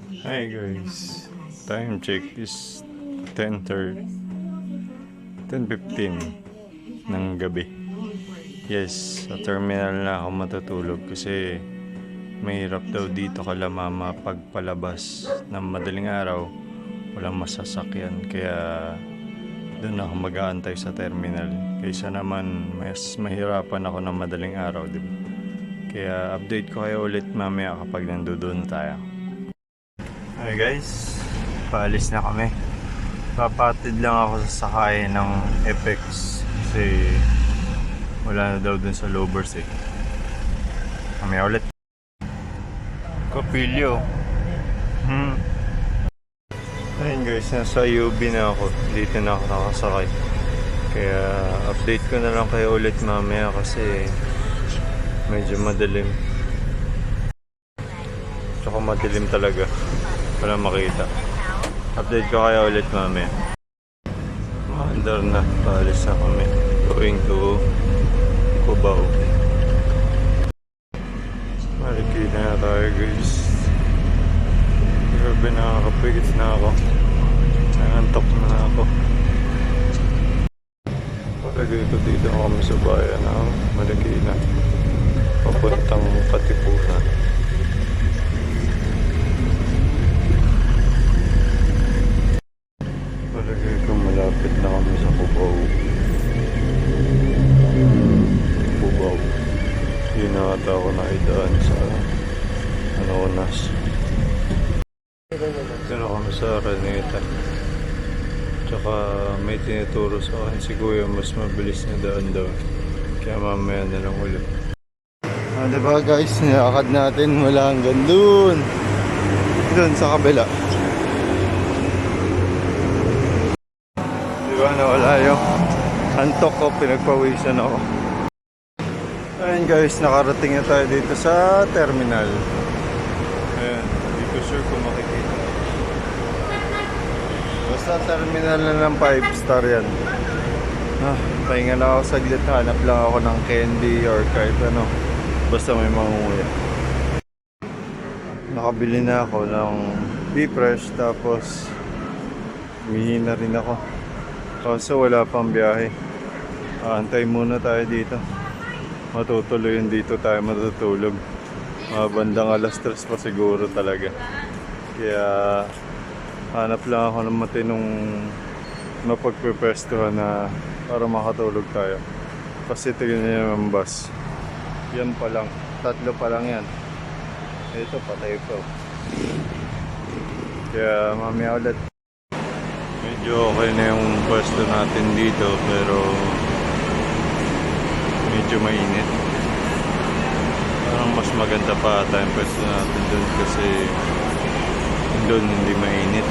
Hi guys, time check is 10:30, 10:15 ng gabi. Yes, sa terminal na ako matutulog kasi mahirap daw dito kala mama pagpalabas ng madaling araw. Walang masasakyan kaya doon ako mag-aantay sa terminal. Kaysa naman mas mahirapan ako ng madaling araw, diba? Kaya update ko kayo ulit mamaya kapag nandoon tayo. Hi guys, paalis na kami. Papatid lang ako sa sakay ng FX kasi wala na daw dun sa Lovers eh. Kami ulit. Kapilyo. Ayun guys, nasa UB na ako. Dito na ako nakasakay. Kaya update ko na lang kayo ulit mamaya kasi medyo madilim. Tsaka madilim talaga. Wala makita. Update ko kayo ulit mamaya. Maandar na. Paalis na kami. Going to Cubao. Marikina na tayo guys. Grabe, nakakapigit na ako. Nangantok na ako. Palagay ko dito kami sa bayan ng Marikina. Papuntang Katipunan. Palagay ko malapit na kami sa Cubao. Cubao. Yun na ata ako naidaan sa Anonas. Ito na kami sa Araneta. Tsaka may tinuturo sa akin si Kuya mas mabilis na daan daw. Kaya mamaya na lang ulit. Diba guys, nilakad natin mula hanggang dun. Dun sa kabila. Diba nawala yung antok ko, pinagpawisan ako. Ayun guys, nakarating na tayo dito sa terminal. Ayan, hindi ko sure kung makikita. Basta terminal na ng 5 star yan. Pahinga lang ako saglit, hanap lang ako ng candy or kahit ano. Basta may mangunguya. Nakabili na ako ng B-Fresh tapos humihi na rin ako. Kaso wala pang biyahe. Antay muna tayo dito. Matutuloy yun dito tayo matutulog. Bandang alas 3 pa siguro talaga. Kaya hanap lang ako ng matinong mapagpipwestuhan na para makatulog tayo. Kasi tignan niyo yung bus. Yan pa lang. 3 pa lang yan. Ito patay pa. Kaya mamaya ulit. Medyo okay na yung pwesto natin dito pero medyo mainit. Parang mas maganda pa ata yung pwesto natin dun kasi dun hindi mainit.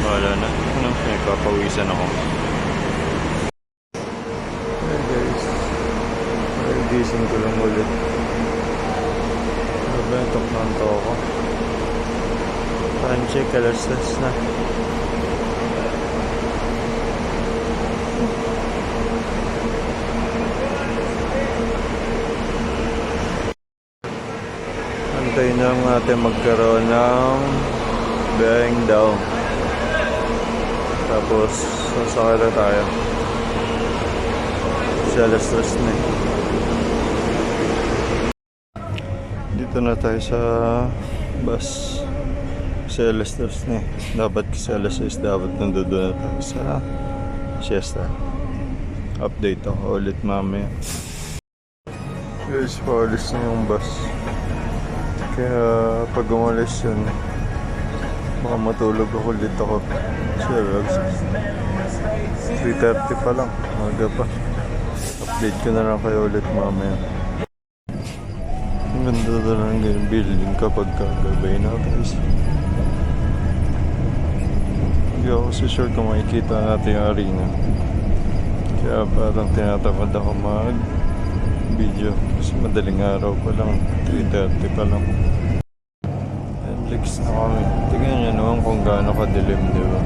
Wala na. Nagpapawisan ako. Hey guys. Gising ko lang ulit. Nabentok na ito ako. Time check, alas 3 na. Antayin lang natin magkaroon ng biyaheng down. Tapos sasakay na tayo. Kasi alas 3 na. Dito na tayo sa bus. Kasi alas 3 na. Dapat kasi alas 6 dapat nandun na tayo sa siesta. Update ako ulit mamaya. Guys, paalis na yung bus. Kaya pag umalis yun, baka matulog ako ulit ako. Kasi 3:30 pa lang. Maga pa. Update ko na lang kayo ulit mamaya. Ang ganda na lang yung building kapag kagabay na guys. Hindi ako so sure kung makikita natin yung arena. Kaya parang tinatamad ako mag-video. Kasi madaling araw pa lang. 3:30 pa lang. Netflix na kami. Tingnan nyo naman kung gaano kadilim, diba?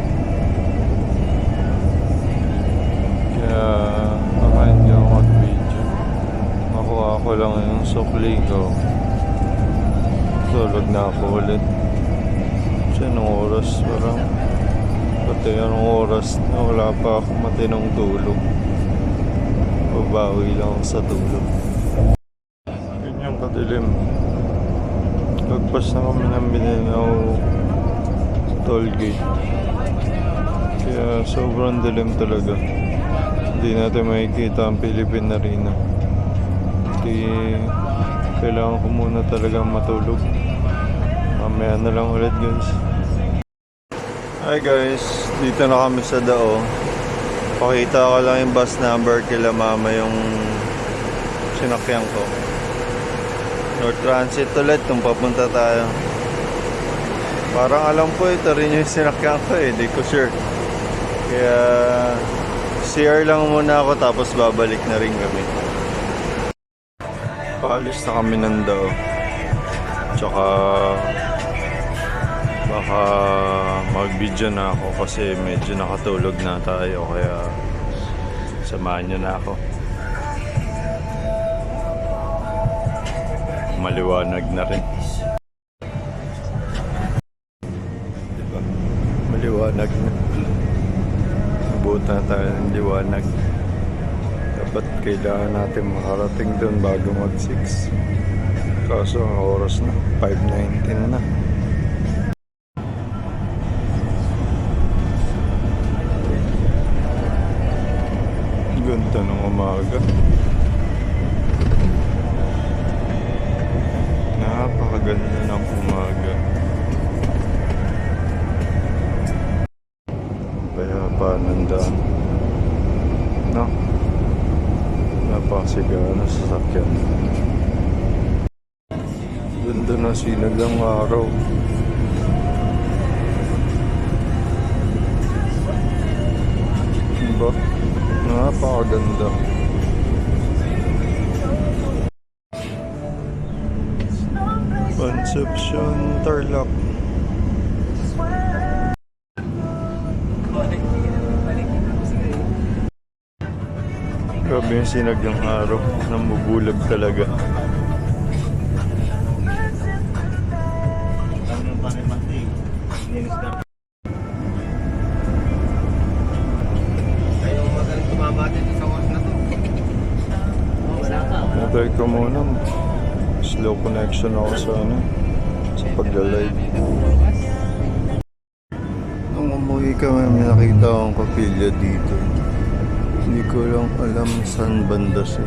Kaya baka hindi ako mag-video. Makuha ko lang yung sukli ko. Tulog na ako ulit. siya nung oras. Parang pati anong oras na wala pa ako matinong tulog. Babawi lang ako sa tulog. Ganyan kadilim. Lagpas na kami ng Mindanao toll gate. Kaya sobrang dilim talaga. Hindi natin makikita ang Philippine Arena. Hindi, kailangan ko muna talagang matulog. Mamaya na lang ulit guys. Hi guys, dito na kami sa Dao. Pakita ko lang yung bus number kila mama yung sinakyan ko. North Transit ulit kung papunta tayo. Parang alam ko ito rin yung sinakyan ko eh, di ko sure. Kaya CR lang muna ako tapos babalik na rin kami. Paalis na kami ng Dao. Tsaka baka mag-video na ako kasi medyo nakatulog na tayo, kaya samahan nyo na ako. Maliwanag na rin. Diba? Maliwanag na. Nabuta tayo ng liwanag. Dapat kailangan natin makarating doon bago mag-6. Kaso ang oras na 5:19 na. Ganda ng umaga. Napakaganda ng umaga. Kaya pa nandaan. No? Napakasigana sa sakyan. Ganda na sinag ng araw. Diba? Napakaganda. Concepcion, Tarlac. Grabe yung sinag ng araw. Namubulag talaga. Nabay ko muna. Slow connection ako sa sa pagla-live. Nung umuwi kami, may nakita akong kapilya dito. Hindi ko lang alam saan banda siya.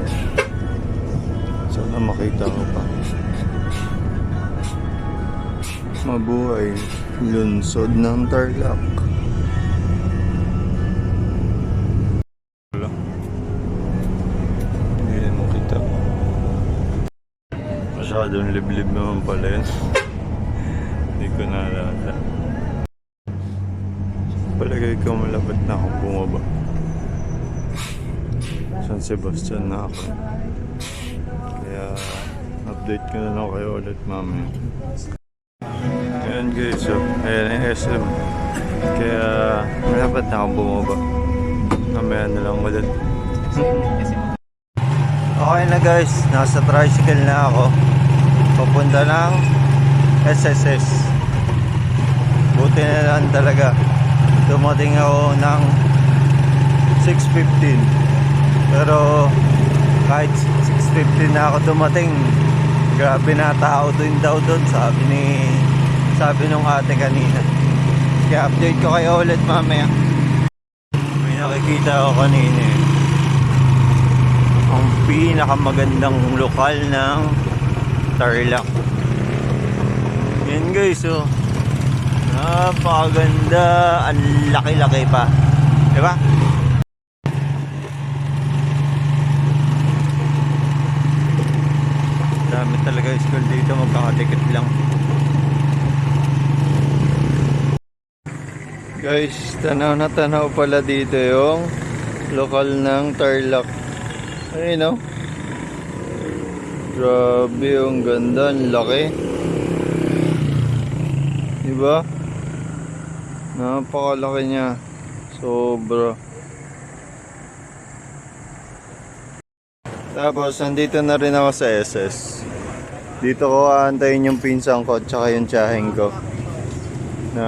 Sana makita ko pa. Mabuhay, lunsod ng Tarlac. Masyadong liblib naman pala yun. Hindi ko naalala. Palagay ko malapit na akong bumaba. San Sebastian na ako. Kaya update ko na lang kayo ulit mamaya. Ayan guys, so ayan ang SM. Kaya malapit na akong bumaba. Mamaya na lang ulit. Okay na guys, nasa tricycle na ako. Papunta ng SSS. Buti na lang talaga. Dumating ako ng 6:15. Pero kahit 6:15 na ako dumating, grabe na tao din daw doon, sabi nung ate kanina. Kaya update ko kayo ulit mamaya. May nakikita ako kanina eh. Ang pinakamagandang lokal ng Tarlac. Yan guys, oh. Napakaganda. Ang laki-laki pa. Diba? Dami talaga school dito. Magkakatikit lang. Guys, tanaw na tanaw pala dito yung lokal ng Tarlac. Ayun, no? Grabe, ang ganda, ang laki. Diba? Napakalaki niya. Sobra. Tapos, nandito na rin ako sa SS. Dito ko aantayin yung pinsan ko at saka yung tiyaheng ko. na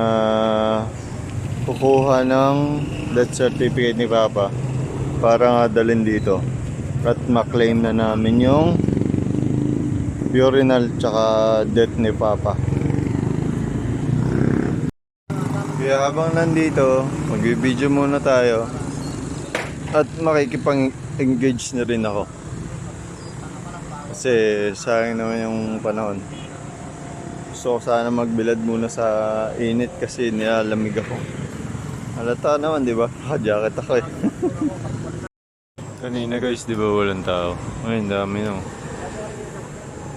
kukuha ng death certificate ni Papa para nga dalhin dito at maklaim na namin yung urinal tsaka death ni Papa. Kaya habang nandito, mag-video muna tayo at makikipang-engage na rin ako. Kasi sayang naman yung panahon. Gusto ko sana magbilad muna sa init kasi nilalamig ako. Halata naman, di ba? Naka-jacket ako eh. Kanina guys, di ba walang tao? Ngayon, dami no.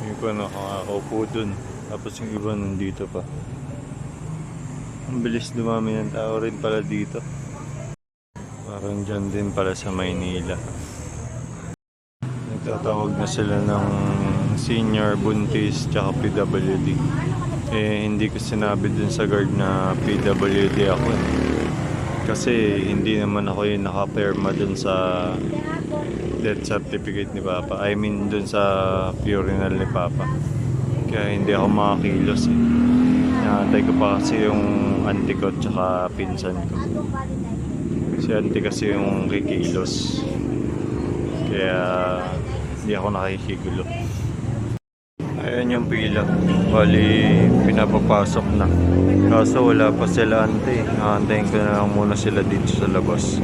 Yung iba nakakaupo dun. Tapos yung iba nandito pa. Ang bilis dumami ng tao rin pala dito. Parang dyan din pala sa Maynila. Nagtatawag na sila ng senior, buntis, tsaka PWD. Eh, hindi ko sinabi dun sa guard na PWD ako. Kasi hindi naman ako yung nakapirma dun sa death certificate ni Papa. I mean dun sa urinal ni Papa. Kaya hindi ako makakilos eh. Naantay ko pa kasi yung auntie ko tsaka pinsan ko. Si auntie kasi yung kikilos. Kaya hindi ako nakikigulo. Ayan yung pila. Bali, pinapapasok na. Kaso wala pa sila auntie. Naantayin ko na lang muna sila dito sa labas.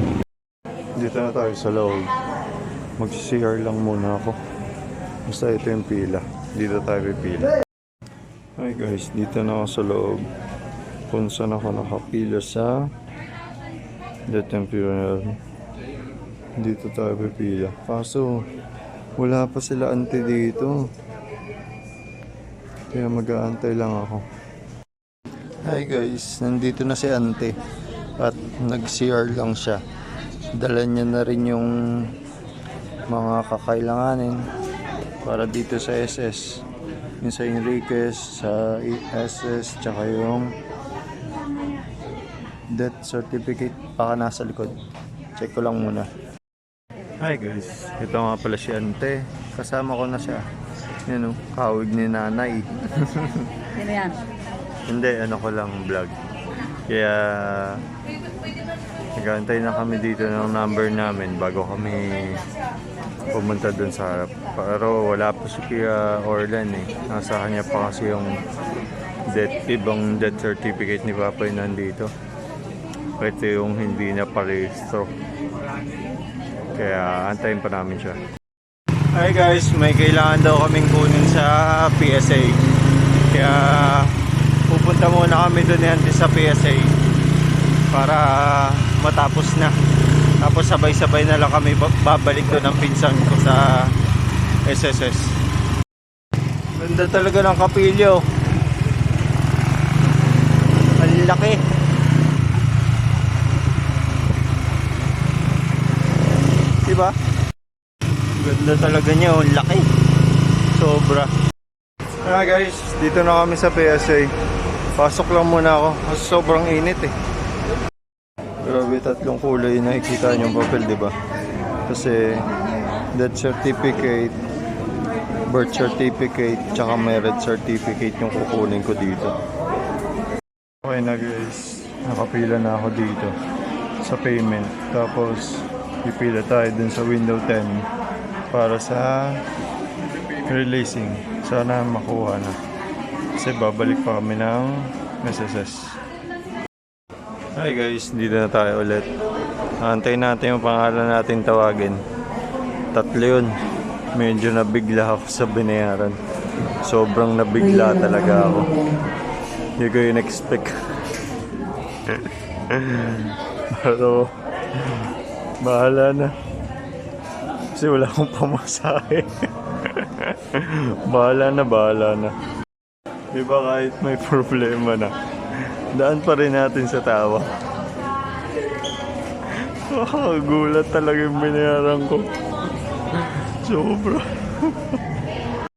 Dito na tayo sa loob. Mag-CR lang muna ako. Basta ito yung pila. Dito tayo pipila. Hi guys, dito na ako sa loob. Kung saan ako nakapila sa death temporal. Dito tayo pipila. Kaso wala pa sila auntie dito. Kaya mag-aantay lang ako. Hi guys, nandito na si auntie. At nag-CR lang siya. Dala niya na rin yung mga kakailanganin para dito sa SS. Yung sa Enriquez, sa SS, tsaka yung death certificate baka nasa likod. Check ko lang muna. Hi guys, ito nga pala si ante. Kasama ko na siya. Yan o, kawig ni nanay. Sino yan? Hindi, ano ko lang vlog. Kaya nag-aantay na kami dito ng number namin bago kami pumunta dun sa harap. Pero wala pa si Kuya Orlan eh. Nasa kanya pa kasi yung ibang death certificate ni Papa yung nandito. Ito yung hindi na parehistro. Kaya antayin pa namin siya. Hi guys, may kailangan daw kaming kunin sa PSA. Kaya pupunta muna kami dun yan sa PSA para matapos na. Tapos sabay-sabay na lang kami babalik doon ng pinsan ko sa SSS. Ganda talaga ng kapilyo. Ang laki. Diba? Ganda talaga niya. Ang laki. Sobra. Kaya guys, dito na kami sa PSA. Pasok lang muna ako. Kasi sobrang init eh. Grabe, tatlong kulay na nakikita niyong papel, di ba? Kasi death certificate, birth certificate, tsaka marriage certificate yung kukunin ko dito. Okay na guys, nakapila na ako dito sa payment. Tapos pipila tayo dun sa window 10 para sa releasing. Sana makuha na. Kasi babalik pa kami ng SSS. Hi guys, dito na tayo ulit. Antayin natin yung pangalan natin tawagin. Tatlo yun. Medyo nabigla ako sa binayaran. Sobrang nabigla talaga ako. Hindi ko yun expect. Pero bahala na. Kasi wala akong pamasahe. Bahala na. Diba kahit may problema na, daan pa rin natin sa tawa. Gulat talaga yung binayaran ko. Sobra.